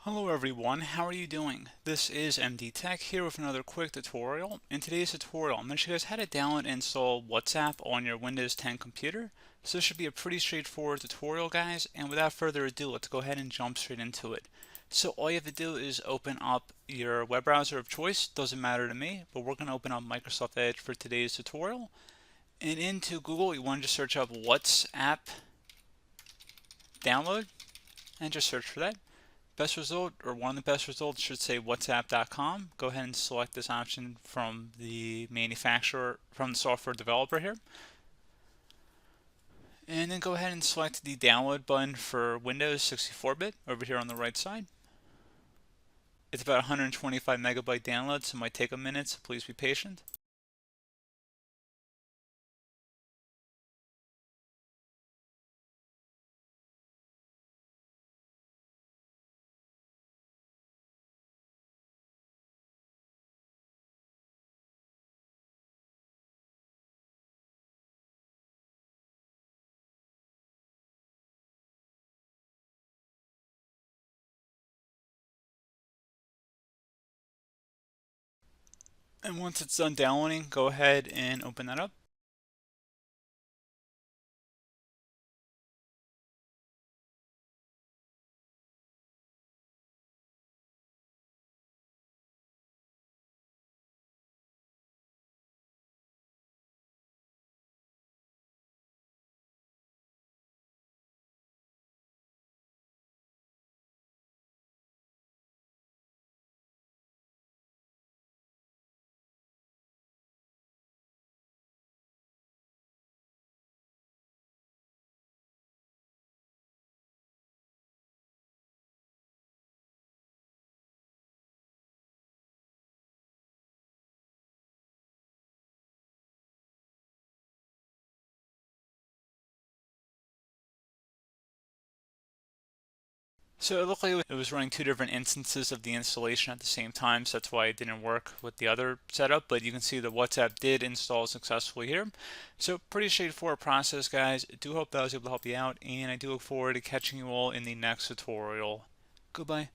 Hello everyone, how are you doing? This is MD Tech here with another quick tutorial. In today's tutorial, I'm going to show you guys how to download and install WhatsApp on your Windows 10 computer. So this should be a pretty straightforward tutorial, guys, and without further ado, let's go ahead and jump straight into it. So all you have to do is open up your web browser of choice, doesn't matter to me, but we're going to open up Microsoft Edge for today's tutorial. And into Google, you want to just search up WhatsApp download and just search for that. Best result, or one of the best results, should say whatsapp.com. Go ahead and select this option from the manufacturer, from the software developer here. And then go ahead and select the download button for Windows 64-bit over here on the right side. It's about 125 megabyte download, so it might take a minute, so please be patient. And once it's done downloading, go ahead and open that up. So it looked like it was running two different instances of the installation at the same time, so that's why it didn't work with the other setup, but you can see that WhatsApp did install successfully here. So pretty straightforward process, guys. I do hope that I was able to help you out, and I do look forward to catching you all in the next tutorial. Goodbye.